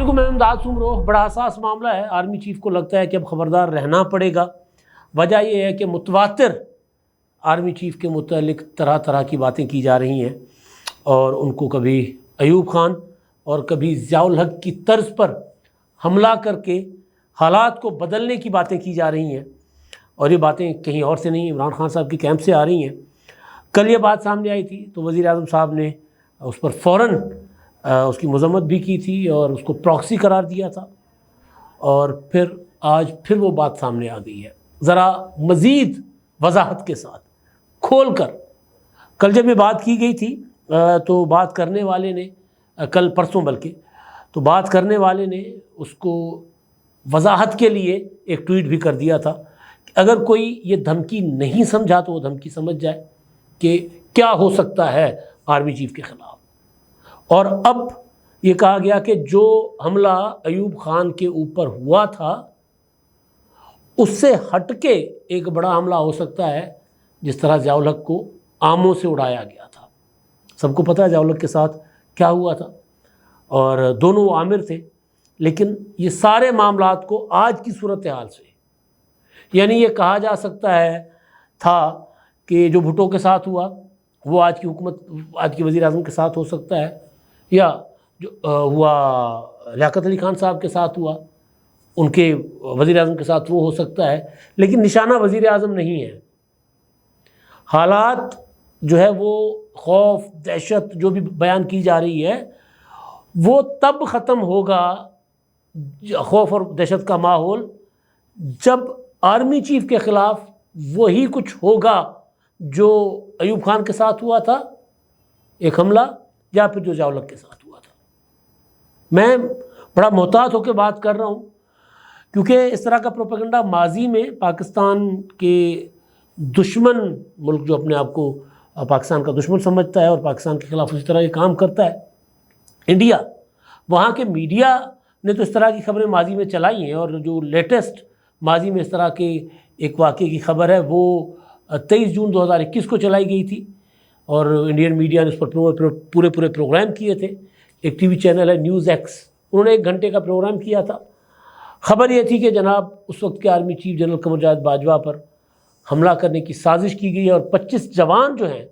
علیکم، میں امداد سمروہ۔ بڑا حساس معاملہ ہے، آرمی چیف کو لگتا ہے کہ اب خبردار رہنا پڑے گا۔ وجہ یہ ہے کہ متواتر آرمی چیف کے متعلق طرح طرح کی باتیں کی جا رہی ہیں، اور ان کو کبھی ایوب خان اور کبھی ضیاء الحق کی طرز پر حملہ کر کے حالات کو بدلنے کی باتیں کی جا رہی ہیں، اور یہ باتیں کہیں اور سے نہیں، عمران خان صاحب کی کیمپ سے آ رہی ہیں۔ کل یہ بات سامنے آئی تھی تو وزیر اعظم صاحب نے اس پر فوراً اس کی مذمت بھی کی تھی اور اس کو پراکسی قرار دیا تھا، اور پھر آج پھر وہ بات سامنے آ گئی ہے ذرا مزید وضاحت کے ساتھ کھول کر۔ کل جب یہ بات کی گئی تھی تو بات کرنے والے نے، کل پرسوں بلکہ، تو بات کرنے والے نے اس کو وضاحت کے لیے ایک ٹویٹ بھی کر دیا تھا کہ اگر کوئی یہ دھمکی نہیں سمجھا تو وہ دھمکی سمجھ جائے کہ کیا ہو سکتا ہے آرمی چیف کے خلاف۔ اور اب یہ کہا گیا کہ جو حملہ ایوب خان کے اوپر ہوا تھا اس سے ہٹ کے ایک بڑا حملہ ہو سکتا ہے، جس طرح ضیاء الحق کو آموں سے اڑایا گیا تھا۔ سب کو پتہ ہے ضیاء الحق کے ساتھ کیا ہوا تھا، اور دونوں عامر تھے، لیکن یہ سارے معاملات کو آج کی صورتحال سے، یعنی یہ کہا جا سکتا ہے تھا کہ جو بھٹو کے ساتھ ہوا وہ آج کی حکومت، آج کی وزیر اعظم کے ساتھ ہو سکتا ہے، یا جو ہوا لیاقت علی خان صاحب کے ساتھ ہوا ان کے وزیر اعظم کے ساتھ وہ ہو سکتا ہے، لیکن نشانہ وزیر اعظم نہیں ہے۔ حالات جو ہے وہ خوف، دہشت جو بھی بیان کی جا رہی ہے وہ تب ختم ہوگا، خوف اور دہشت کا ماحول، جب آرمی چیف کے خلاف وہی کچھ ہوگا جو ایوب خان کے ساتھ ہوا تھا، ایک حملہ، یا پھر جو ضیاء الحق کے ساتھ ہوا تھا۔ میں بڑا محتاط ہو کے بات کر رہا ہوں، کیونکہ اس طرح کا پروپیگنڈا ماضی میں پاکستان کے دشمن ملک، جو اپنے آپ کو پاکستان کا دشمن سمجھتا ہے اور پاکستان کے خلاف اسی طرح یہ کام کرتا ہے، انڈیا، وہاں کے میڈیا نے تو اس طرح کی خبریں ماضی میں چلائی ہیں، اور جو لیٹسٹ ماضی میں اس طرح کے ایک واقعے کی خبر ہے وہ 23 جون 2021 کو چلائی گئی تھی، اور انڈین میڈیا نے اس پر پورے پروگرام کیے تھے۔ ایک ٹی وی چینل ہے نیوز ایکس، انہوں نے 1 گھنٹے کا پروگرام کیا تھا۔ خبر یہ تھی کہ جناب اس وقت کے army chief general Qamar Javed Bajwa پر حملہ کرنے کی سازش کی گئی ہے، اور 25 جوان جو ہیں،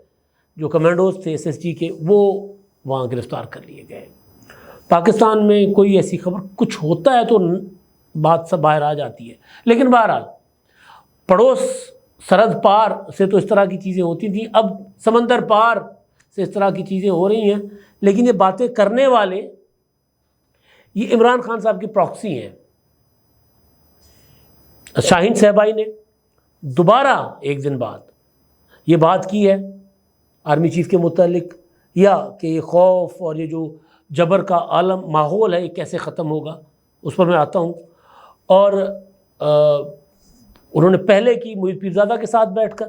جو کمانڈوز تھے SSG کے، وہ وہاں گرفتار کر لیے گئے۔ پاکستان میں کوئی ایسی خبر کچھ ہوتا ہے تو بات سب باہر آ جاتی ہے، لیکن بہرحال پڑوس سرحد پار سے تو اس طرح کی چیزیں ہوتی تھیں، اب سمندر پار سے اس طرح کی چیزیں ہو رہی ہیں، لیکن یہ باتیں کرنے والے یہ عمران خان صاحب کی پراکسی ہیں۔ شاہین صاحبائی نے دوبارہ 1 دن بعد یہ بات کی ہے آرمی چیف کے متعلق، یا کہ یہ خوف اور یہ جو جبر کا عالم ماحول ہے یہ کیسے ختم ہوگا، اس پر میں آتا ہوں۔ اور انہوں نے پہلے کی محیط پیرزادہ کے ساتھ بیٹھ کر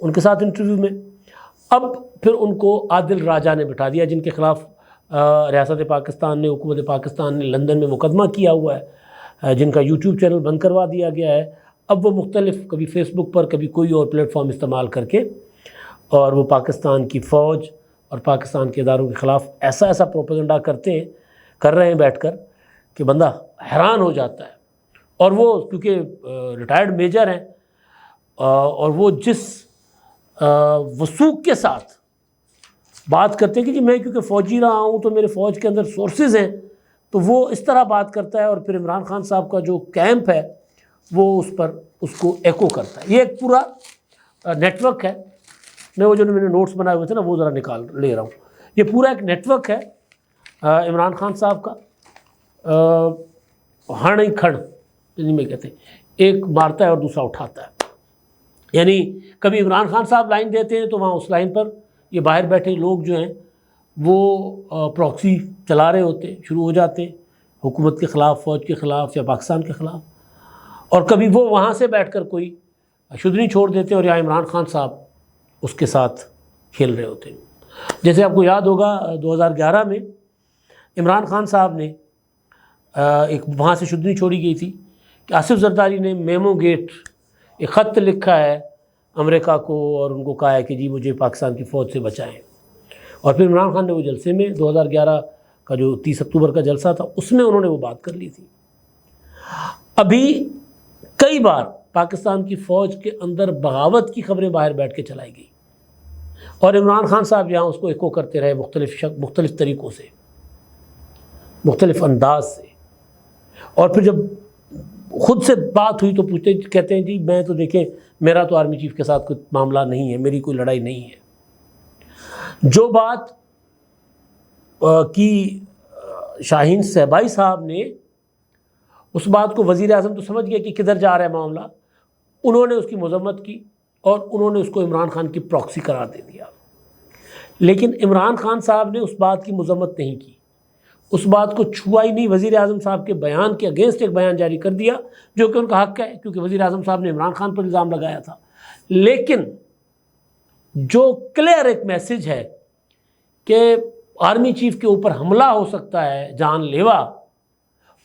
ان کے ساتھ انٹرویو میں، اب پھر ان کو عادل راجہ نے بٹھا دیا، جن کے خلاف ریاست پاکستان نے، حکومت پاکستان نے لندن میں مقدمہ کیا ہوا ہے، جن کا یوٹیوب چینل بند کروا دیا گیا ہے۔ اب وہ مختلف، کبھی فیس بک پر، کبھی کوئی اور پلیٹ فارم استعمال کر کے، اور وہ پاکستان کی فوج اور پاکستان کے اداروں کے خلاف ایسا پروپیگنڈا کر رہے ہیں بیٹھ کر کہ بندہ حیران ہو جاتا ہے۔ اور وہ کیونکہ ریٹائرڈ میجر ہیں، اور وہ جس وثوق کے ساتھ بات کرتے ہیں کہ جی میں کیونکہ فوجی رہا ہوں تو میرے فوج کے اندر سورسز ہیں، تو وہ اس طرح بات کرتا ہے، اور پھر عمران خان صاحب کا جو کیمپ ہے وہ اس کو ایکو کرتا ہے۔ یہ ایک پورا نیٹ ورک ہے، میں وہ جو میں نے نوٹس بنائے ہوئے تھے نا وہ ذرا نکال لے رہا ہوں۔ یہ پورا ایک نیٹ ورک ہے عمران خان صاحب کا، ہڑ کھڑ میں کہتے ہیں، ایک مارتا ہے اور دوسرا اٹھاتا ہے۔ یعنی کبھی عمران خان صاحب لائن دیتے ہیں تو وہاں اس لائن پر یہ باہر بیٹھے لوگ جو ہیں وہ پراکسی چلا رہے ہوتے ہیں، شروع ہو جاتے ہیں حکومت کے خلاف، فوج کے خلاف یا پاکستان کے خلاف، اور کبھی وہ وہاں سے بیٹھ کر کوئی شدنی چھوڑ دیتے ہیں، اور یہاں عمران خان صاحب اس کے ساتھ کھیل رہے ہوتے ہیں۔ جیسے آپ کو یاد ہوگا 2011 میں عمران خان صاحب نے ایک وہاں سے شدنی چھوڑی گئی تھی کہ آصف زرداری نے میمو گیٹ ایک خط لکھا ہے امریکہ کو، اور ان کو کہا ہے کہ جی مجھے پاکستان کی فوج سے بچائیں، اور پھر عمران خان نے وہ جلسے میں 2011 کا جو 30 اکتوبر کا جلسہ تھا اس میں انہوں نے وہ بات کر لی تھی۔ ابھی کئی بار پاکستان کی فوج کے اندر بغاوت کی خبریں باہر بیٹھ کے چلائی گئی اور عمران خان صاحب یہاں اس کو ایکو کرتے رہے مختلف طریقوں سے، مختلف انداز سے، اور پھر جب خود سے بات ہوئی تو کہتے ہیں جی میں تو دیکھیں میرا تو آرمی چیف کے ساتھ کوئی معاملہ نہیں ہے، میری کوئی لڑائی نہیں ہے۔ جو بات کی شاہین صہبائی صاحب نے، اس بات کو وزیر اعظم تو سمجھ گیا کہ کدھر جا رہا ہے معاملہ، انہوں نے اس کی مذمت کی اور انہوں نے اس کو عمران خان کی پراکسی قرار دے دیا۔ لیکن عمران خان صاحب نے اس بات کی مذمت نہیں کی، اس بات کو چھوا ہی نہیں، وزیر اعظم صاحب کے بیان کے اگینسٹ ایک بیان جاری کر دیا جو کہ ان کا حق ہے، کیونکہ وزیر اعظم صاحب نے عمران خان پر الزام لگایا تھا۔ لیکن جو کلیئر ایک میسج ہے کہ آرمی چیف کے اوپر حملہ ہو سکتا ہے جان لیوا،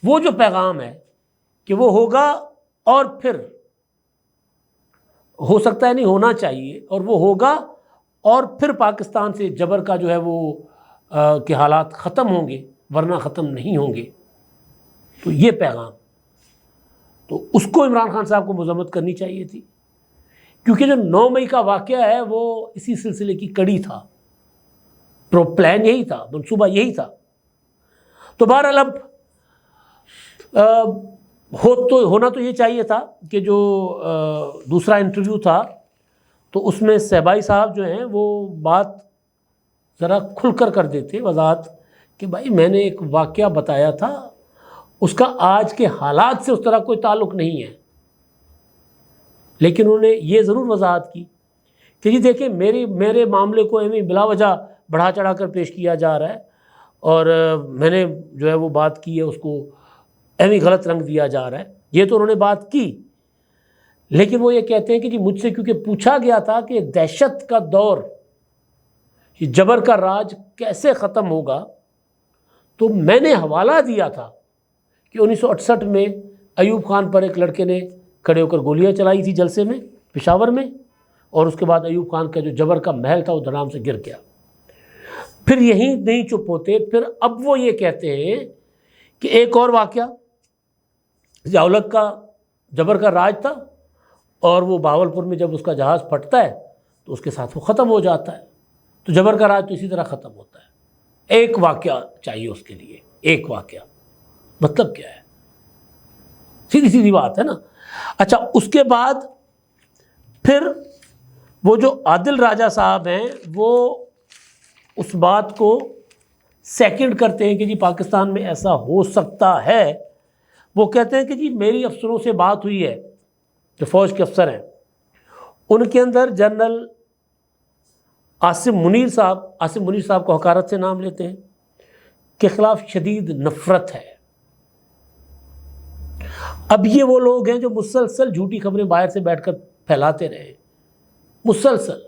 وہ جو پیغام ہے کہ وہ ہوگا اور پھر ہو سکتا ہے نہیں ہونا چاہیے، اور وہ ہوگا اور پھر پاکستان سے جبر کا جو ہے وہ کہ حالات ختم ہوں گے ورنہ ختم نہیں ہوں گے، تو یہ پیغام تو اس کو عمران خان صاحب کو مذمت کرنی چاہیے تھی، کیونکہ جو 9 مئی کا واقعہ ہے وہ اسی سلسلے کی کڑی تھا، پلان یہی تھا، منصوبہ یہی تھا۔ تو بہرحال اب ہونا تو یہ چاہیے تھا کہ جو دوسرا انٹرویو تھا تو اس میں صہبائی صاحب جو ہیں وہ بات ذرا کھل کر دیتے، وضاحت کہ بھائی میں نے ایک واقعہ بتایا تھا، اس کا آج کے حالات سے اس طرح کوئی تعلق نہیں ہے، لیکن انہوں نے یہ ضرور وضاحت کی کہ جی دیکھیں میرے معاملے کو ایویں بلا وجہ بڑھا چڑھا کر پیش کیا جا رہا ہے، اور میں نے جو ہے وہ بات کی ہے اس کو ایویں غلط رنگ دیا جا رہا ہے، یہ تو انہوں نے بات کی۔ لیکن وہ یہ کہتے ہیں کہ جی مجھ سے کیونکہ پوچھا گیا تھا کہ دہشت کا دور، یہ جبر کا راج کیسے ختم ہوگا، تو میں نے حوالہ دیا تھا کہ 1968 میں ایوب خان پر ایک لڑکے نے کھڑے ہو کر گولیاں چلائی تھی جلسے میں پشاور میں، اور اس کے بعد ایوب خان کا جو جبر کا محل تھا وہ دھڑام سے گر گیا۔ پھر یہیں نہیں چپ ہوتے، پھر اب وہ یہ کہتے ہیں کہ ایک اور واقعہ ضیاء-ال-حق کا جبر کا راج تھا، اور وہ بہاولپور میں جب اس کا جہاز پھٹتا ہے تو اس کے ساتھ وہ ختم ہو جاتا ہے، تو جبر کا راج تو اسی طرح ختم ہوتا ہے۔ ایک واقعہ چاہیے اس کے لیے، ایک واقعہ، مطلب کیا ہے؟ سیدھی سیدھی بات ہے نا۔ اچھا، اس کے بعد پھر وہ جو عادل راجہ صاحب ہیں وہ اس بات کو سیکنڈ کرتے ہیں کہ جی پاکستان میں ایسا ہو سکتا ہے۔ وہ کہتے ہیں کہ جی میری افسروں سے بات ہوئی ہے، جو فوج کے افسر ہیں، ان کے اندر جنرل عاصم منیر صاحب کو حقارت سے نام لیتے ہیں، کے خلاف شدید نفرت ہے۔ اب یہ وہ لوگ ہیں جو مسلسل جھوٹی خبریں باہر سے بیٹھ کر پھیلاتے رہے، مسلسل،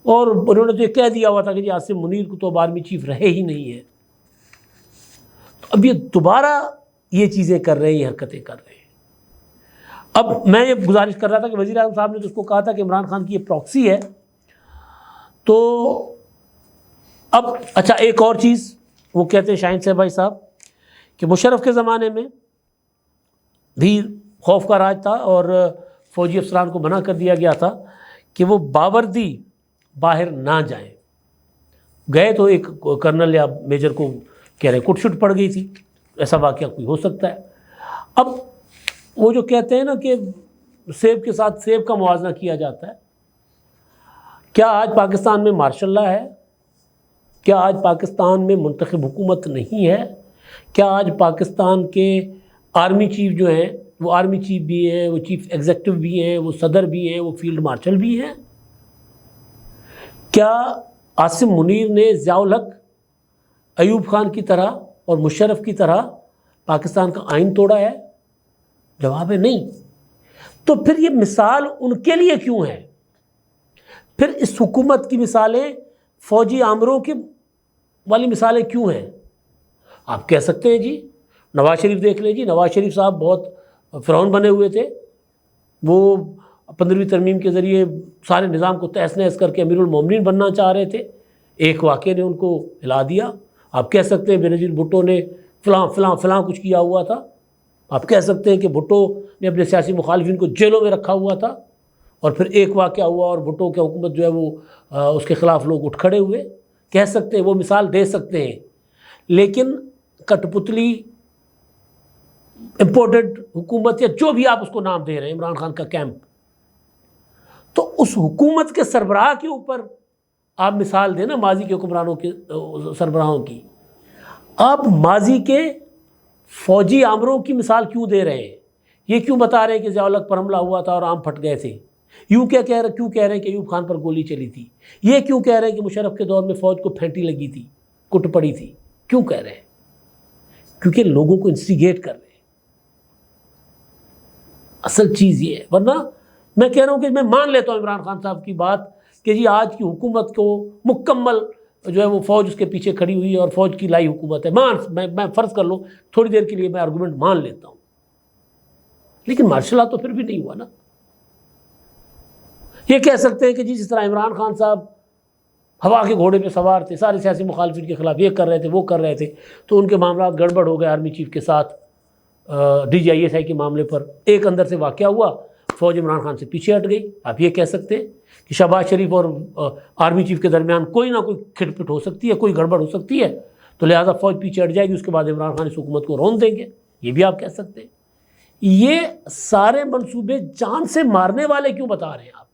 اور انہوں نے تو یہ کہہ دیا ہوا تھا کہ جی عاصم منیر کو تو اب آرمی چیف رہے ہی نہیں ہے، تو اب یہ دوبارہ یہ چیزیں کر رہے ہیں، یہ حرکتیں کر رہے ہیں۔ اب میں یہ گزارش کر رہا تھا کہ وزیر اعظم صاحب نے تو اس کو کہا تھا کہ عمران خان کی یہ پراکسی ہے، تو اب اچھا ایک اور چیز وہ کہتے ہیں شاہین صہبائی صاحب کہ مشرف کے زمانے میں بھی خوف کا راج تھا، اور فوجی افسران کو منع کر دیا گیا تھا کہ وہ باوردی باہر نہ جائیں، گئے تو ایک کرنل یا میجر کو کہہ رہے کٹ شٹ پڑ گئی تھی، ایسا واقعہ کوئی ہو سکتا ہے۔ اب وہ جو کہتے ہیں نا کہ سیب کے ساتھ سیب کا موازنہ کیا جاتا ہے، کیا آج پاکستان میں مارشل لا ہے؟ کیا آج پاکستان میں منتخب حکومت نہیں ہے؟ کیا آج پاکستان کے آرمی چیف جو ہیں وہ آرمی چیف بھی ہیں، وہ چیف ایگزیکٹو بھی ہیں، وہ صدر بھی ہیں، وہ فیلڈ مارشل بھی ہیں؟ کیا عاصم منیر نے ضیاء-ال-حق، ایوب خان کی طرح اور مشرف کی طرح پاکستان کا آئین توڑا ہے؟ جواب ہے نہیں۔ تو پھر یہ مثال ان کے لیے کیوں ہے؟ پھر اس حکومت کی مثالیں فوجی آمروں کی والی مثالیں کیوں ہیں؟ آپ کہہ سکتے ہیں جی نواز شریف دیکھ لیں، جی نواز شریف صاحب بہت فرعون بنے ہوئے تھے، وہ 15ویں ترمیم کے ذریعے سارے نظام کو تہس نہس کر کے امیر المومنین بننا چاہ رہے تھے، ایک واقعے نے ان کو ہلا دیا، آپ کہہ سکتے ہیں بینظیر بھٹو نے فلاں فلاں فلاں کچھ کیا ہوا تھا، آپ کہہ سکتے ہیں کہ بھٹو نے اپنے سیاسی مخالفین کو جیلوں میں رکھا ہوا تھا، اور پھر ایک واقعہ ہوا اور بھٹو کی حکومت جو ہے وہ اس کے خلاف لوگ اٹھ کھڑے ہوئے، کہہ سکتے ہیں، وہ مثال دے سکتے ہیں۔ لیکن کٹ پتلی امپورٹڈ حکومت یا جو بھی آپ اس کو نام دے رہے ہیں، عمران خان کا کیمپ، تو اس حکومت کے سربراہ کے اوپر آپ مثال دیں نا ماضی کے حکمرانوں کے سربراہوں کی۔ آپ ماضی کے فوجی آمروں کی مثال کیوں دے رہے ہیں؟ یہ کیوں بتا رہے ہیں کہ ضیاء الحق پر حملہ ہوا تھا اور عام پھٹ گئے تھے؟ کیوں کہہ رہے ہیں کہ ایوب خان پر گولی چلی تھی؟ یہ کیوں کہہ رہے ہیں کہ مشرف کے دور میں فوج کو پھینٹی لگی تھی، کٹ پڑی تھی؟ کیوں کہہ رہے ہیں؟ کیونکہ لوگوں کو انسٹیگیٹ کر رہے ہیں۔ اصل چیز یہ ہے، ورنہ میں کہہ رہا ہوں کہ میں مان لیتا ہوں عمران خان صاحب کی بات کہ جی آج کی حکومت کو مکمل جو ہے وہ فوج اس کے پیچھے کھڑی ہوئی ہے اور فوج کی لائی حکومت ہے، میں فرض کر لوں تھوڑی دیر کے لیے میں آرگومنٹ مان لیتا ہوں، لیکن مارشل لا تو پھر بھی نہیں ہوا نا۔ یہ کہہ سکتے ہیں کہ جی جس طرح عمران خان صاحب ہوا کے گھوڑے پہ سوار تھے، سارے سیاسی مخالفین کے خلاف یہ کر رہے تھے وہ کر رہے تھے، تو ان کے معاملات گڑبڑ ہو گئے آرمی چیف کے ساتھ DGISI کے معاملے پر، ایک اندر سے واقعہ ہوا، فوج عمران خان سے پیچھے ہٹ گئی۔ آپ یہ کہہ سکتے ہیں کہ شہباز شریف اور آرمی چیف کے درمیان کوئی نہ کوئی کھٹ پٹ ہو سکتی ہے، کوئی گڑبڑ ہو سکتی ہے، تو لہٰذا فوج پیچھے ہٹ جائے گی، اس کے بعد عمران خان اس حکومت کو رون دیں گے، یہ بھی آپ کہہ سکتے ہیں۔ یہ سارے منصوبے جان سے مارنے والے کیوں بتا رہے ہیں آپ؟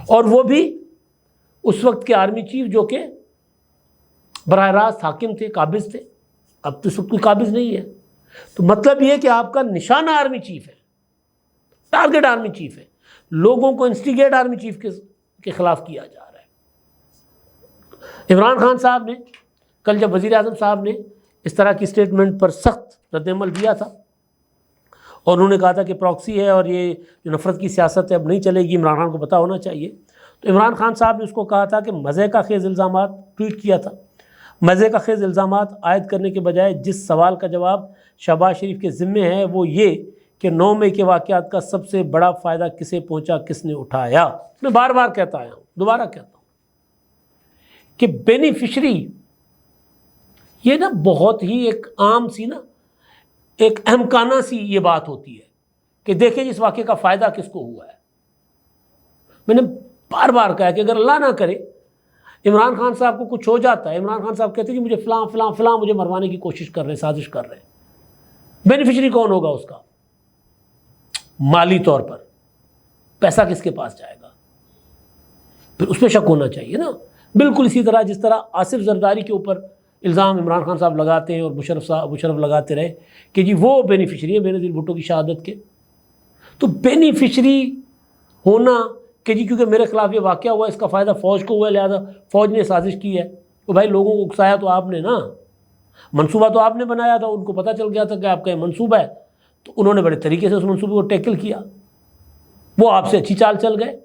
اور وہ بھی اس وقت کے آرمی چیف جو کہ براہ راست حاکم تھے، قابض تھے، اب تو اس وقت کوئی قابض نہیں ہے۔ تو مطلب یہ کہ آپ کا نشانہ آرمی چیف ہے، ٹارگٹ آرمی چیف ہے، لوگوں کو انسٹیگیٹ آرمی چیف کے خلاف کیا جا رہا ہے۔ عمران خان صاحب نے کل جب وزیر اعظم صاحب نے اس طرح کی اسٹیٹمنٹ پر سخت رد عمل دیا تھا اور انہوں نے کہا تھا کہ پراکسی ہے اور یہ جو نفرت کی سیاست ہے اب نہیں چلے گی، عمران خان کو پتہ ہونا چاہیے، تو عمران خان صاحب نے اس کو کہا تھا کہ مزے کا خیز الزامات ٹویٹ کیا تھا، مزے کا خیز الزامات عائد کرنے کے بجائے جس سوال کا جواب شہباز شریف کے ذمے ہے وہ یہ کہ 9 مئی کے واقعات کا سب سے بڑا فائدہ کسے پہنچا، کس نے اٹھایا۔ میں بار بار کہتا آیا ہوں، دوبارہ کہتا ہوں کہ بینیفیشری یہ نا بہت ہی ایک عام سی نا ایک احمقانہ سی یہ بات ہوتی ہے کہ دیکھیں اس واقعے کا فائدہ کس کو ہوا ہے۔ میں نے بار بار کہا کہ اگر اللہ نہ کرے عمران خان صاحب کو کچھ ہو جاتا ہے، عمران خان صاحب کہتے ہیں کہ مجھے فلاں فلاں فلاں مجھے مروانے کی کوشش کر رہے ہیں، سازش کر رہے ہیں، بینیفیشری کون ہوگا اس کا؟ مالی طور پر پیسہ کس کے پاس جائے گا؟ پھر اس پہ شک ہونا چاہیے نا۔ بالکل اسی طرح جس طرح آصف زرداری کے اوپر الزام عمران خان صاحب لگاتے ہیں اور مشرف لگاتے رہے کہ جی وہ بینیفیشری ہے بینظیر بھٹو کی شہادت کے، تو بینیفیشری ہونا کہ جی کیونکہ میرے خلاف یہ واقعہ ہوا، اس کا فائدہ فوج کو ہوا، لہذا فوج نے سازش کی ہے، تو بھائی لوگوں کو اکسایا تو آپ نے نا، منصوبہ تو آپ نے بنایا تھا، ان کو پتہ چل گیا تھا کہ آپ کا یہ منصوبہ ہے، تو انہوں نے بڑے طریقے سے اس منصوبے کو ٹیکل کیا، وہ آپ سے اچھی چال چل گئے۔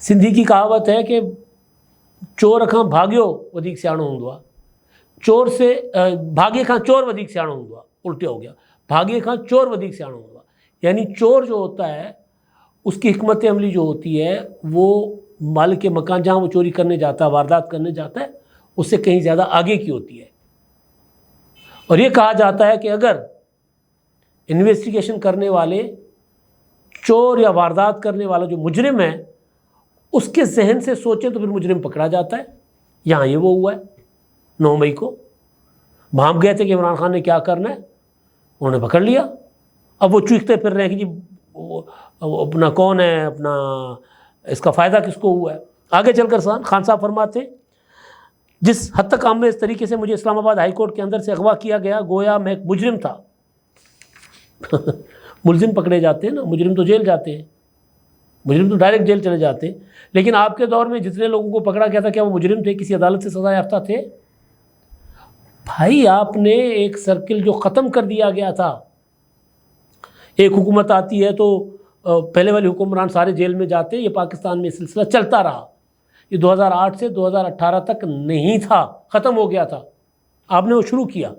سندھی کی کہاوت ہے کہ چور اکھاں بھاگیو ودیک سیاڑو ہوندوا، چور سے بھاگے کھاں چور ودیک سیاڑو ہوندوا، الٹے ہو گیا، بھاگے کھاں چور ودیک سیاڑو ہوندوا، یعنی چور جو ہوتا ہے اس کی حکمت عملی جو ہوتی ہے وہ مالک کے مکان جہاں وہ چوری کرنے جاتا ہے، واردات کرنے جاتا ہے، اس سے کہیں زیادہ آگے کی ہوتی ہے۔ اور یہ کہا جاتا ہے کہ اگر انویسٹیگیشن کرنے والے چور یا واردات کرنے والا جو مجرم ہے اس کے ذہن سے سوچیں تو پھر مجرم پکڑا جاتا ہے۔ یہاں یہ وہ ہوا ہے 9 مئی کو، بھانپ گئے تھے کہ عمران خان نے کیا کرنا ہے، انہوں نے پکڑ لیا، اب وہ چیختے پھر رہے ہیں کہ جی وہ اپنا کون ہے، اپنا اس کا فائدہ کس کو ہوا ہے۔ آگے چل کر خان صاحب فرماتے ہیں جس حد تک عام میں اس طریقے سے مجھے اسلام آباد ہائی کورٹ کے اندر سے اغوا کیا گیا گویا میں ایک مجرم تھا۔ ملزم پکڑے جاتے ہیں نا، مجرم تو جیل جاتے ہیں، مجرم تو ڈائریکٹ جیل چلے جاتے ہیں، لیکن آپ کے دور میں جتنے لوگوں کو پکڑا گیا تھا کیا وہ مجرم تھے، کسی عدالت سے سزا یافتہ تھے؟ بھائی آپ نے ایک سرکل جو ختم کر دیا گیا تھا، ایک حکومت آتی ہے تو پہلے والی حکمران سارے جیل میں جاتے، یہ پاکستان میں سلسلہ چلتا رہا، یہ 2008 سے 2018 تک نہیں تھا، ختم ہو گیا تھا، آپ نے وہ شروع کیا،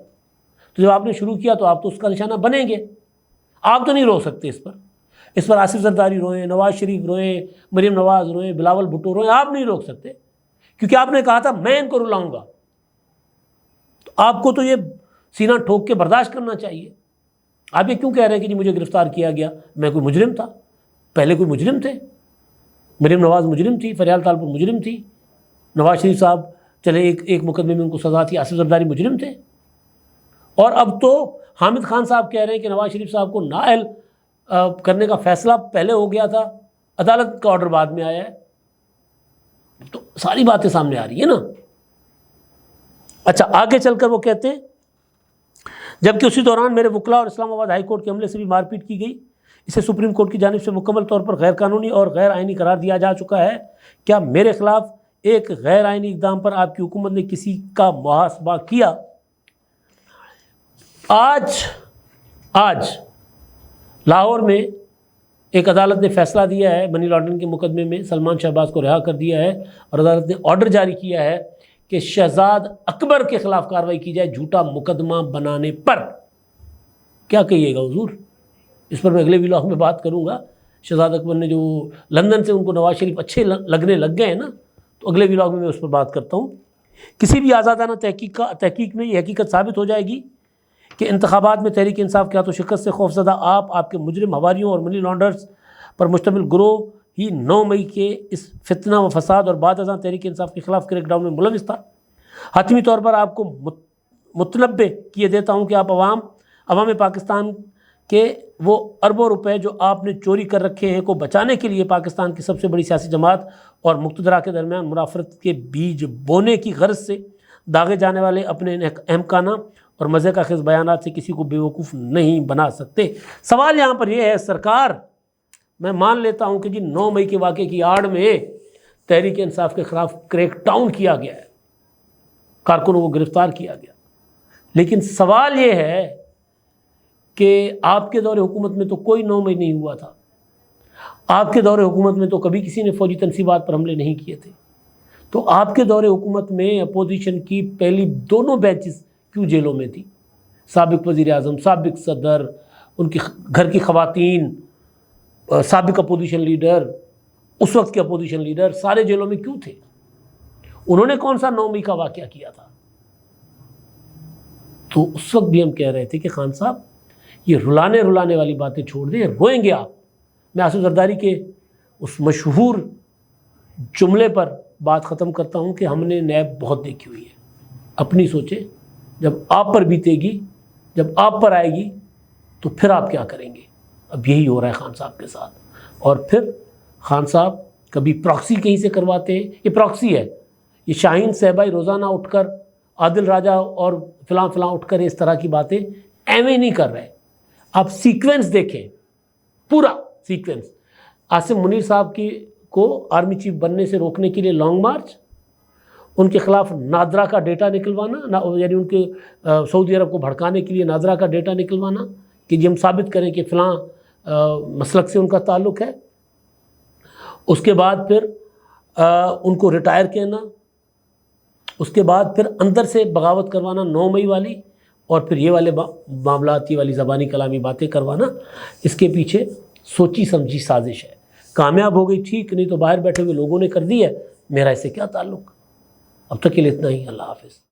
تو جب آپ نے شروع کیا تو آپ تو اس کا نشانہ بنیں گے، آپ تو نہیں رو سکتے اس پر آصف زرداری روئیں، نواز شریف روئیں، مریم نواز روئیں، بلاول بھٹو روئیں، آپ نہیں روک سکتے، کیونکہ آپ نے کہا تھا میں ان کو رلاؤں گا، تو آپ کو تو یہ سینہ ٹھوک کے برداشت کرنا چاہیے۔ آپ یہ کیوں کہہ رہے ہیں کہ جی مجھے گرفتار کیا گیا، میں کوئی مجرم تھا؟ پہلے کوئی مجرم تھے، مریم نواز مجرم تھی، فریال طالپور مجرم تھی، نواز شریف صاحب چلے ایک مقدمے میں ان کو سزا تھی، آصف زرداری مجرم تھے، اور اب تو حامد خان صاحب کہہ رہے ہیں کہ نواز شریف صاحب کو نااہل کرنے کا فیصلہ پہلے ہو گیا تھا، عدالت کا آرڈر بعد میں آیا ہے، تو ساری باتیں سامنے آ رہی ہیں نا۔ اچھا آگے چل کر وہ کہتے ہیں جبکہ اسی دوران میرے وکلاء اور اسلام آباد ہائی کورٹ کے عملے سے بھی مار پیٹ کی گئی، اسے سپریم کورٹ کی جانب سے مکمل طور پر غیر قانونی اور غیر آئینی قرار دیا جا چکا ہے۔ کیا میرے خلاف ایک غیر آئینی اقدام پر آپ کی حکومت نے کسی کا محاسبہ کیا؟ آج لاہور میں ایک عدالت نے فیصلہ دیا ہے، منی لانڈرنگ کے مقدمے میں سلمان شہباز کو رہا کر دیا ہے، اور عدالت نے آرڈر جاری کیا ہے کہ شہزاد اکبر کے خلاف کارروائی کی جائے جھوٹا مقدمہ بنانے پر۔ کیا کہیے گا حضور؟ اس پر میں اگلے ولاگ میں بات کروں گا۔ شہزاد اکبر نے جو لندن سے ان کو نواز شریف اچھے لگنے لگ گئے ہیں نا، تو اگلے ولاگ میں اس پر بات کرتا ہوں۔ کسی بھی آزادانہ تحقیق میں یہ حقیقت ثابت ہو جائے گی کہ انتخابات میں تحریک انصاف کے ہاتھوں شکست سے خوفزدہ آپ کے مجرم حواریوں اور منی لانڈرز پر مشتمل گروہ ہی 9 مئی کے اس فتنہ و فساد اور بعد ازاں تحریک انصاف کے خلاف کریک ڈاؤن میں ملوث تھا۔ حتمی طور پر آپ کو متنبع کیے دیتا ہوں کہ آپ عوام پاکستان کے وہ اربوں روپے جو آپ نے چوری کر رکھے ہیں کو بچانے کے لیے پاکستان کی سب سے بڑی سیاسی جماعت اور مقتدرہ کے درمیان منافرت کے بیج بونے کی غرض سے داغے جانے والے اپنے احمقانہ اور مزے کا خیز بیانات سے کسی کو بیوقوف نہیں بنا سکتے۔ سوال یہاں پر یہ ہے سرکار، میں مان لیتا ہوں کہ 9 مئی کے واقعے کی آڑ میں تحریک انصاف کے خلاف کریک ڈاؤن کیا گیا ہے، کارکنوں کو گرفتار کیا گیا، لیکن سوال یہ ہے کہ آپ کے دور حکومت میں تو کوئی 9 مئی نہیں ہوا تھا، آپ کے دور حکومت میں تو کبھی کسی نے فوجی تنصیبات پر حملے نہیں کیے تھے، تو آپ کے دور حکومت میں اپوزیشن کی پہلی دونوں بینچز کیوں جیلوں میں تھی؟ سابق وزیر اعظم، سابق صدر، ان کی گھر کی خواتین، سابق اپوزیشن لیڈر، اس وقت کے اپوزیشن لیڈر سارے جیلوں میں کیوں تھے؟ انہوں نے کون سا 9 مئی کا واقعہ کیا تھا؟ تو اس وقت بھی ہم کہہ رہے تھے کہ خان صاحب یہ رلانے والی باتیں چھوڑ دیں، روئیں گے آپ۔ میں آصف زرداری کے اس مشہور جملے پر بات ختم کرتا ہوں کہ ہم نے نیب بہت دیکھی ہوئی ہے، اپنی سوچیں، جب آپ پر بیتے گی، جب آپ پر آئے گی تو پھر آپ کیا کریں گے؟ اب یہی ہو رہا ہے خان صاحب کے ساتھ۔ اور پھر خان صاحب کبھی پراکسی کہیں سے کرواتے ہیں، یہ پراکسی ہے، یہ شاہین صاحبائی روزانہ اٹھ کر عادل راجہ اور فلاں اٹھ کر اس طرح کی باتیں ایویں نہیں کر رہے۔ آپ سیکوینس دیکھیں، پورا سیکوینس۔ عاصم منیر صاحب کو آرمی چیف بننے سے روکنے کے لیے لانگ مارچ، ان کے خلاف نادرا کا ڈیٹا نکلوانا، یعنی ان کے سعودی عرب کو بھڑکانے کے لیے نادرا کا ڈیٹا نکلوانا کہ جی ہم ثابت کریں کہ فلاں مسلک سے ان کا تعلق ہے، اس کے بعد پھر ان کو ریٹائر کہنا، اس کے بعد پھر اندر سے بغاوت کروانا 9 مئی والی، اور پھر یہ والے معاملات، یہ والی زبانی کلامی باتیں کروانا۔ اس کے پیچھے سوچی سمجھی سازش ہے۔ کامیاب ہو گئی ٹھیک، نہیں تو باہر بیٹھے ہوئے لوگوں نے کر دی ہے، میرا اس سے کیا تعلق؟ اب تک کے لیے اتنا ہی، اللہ حافظ۔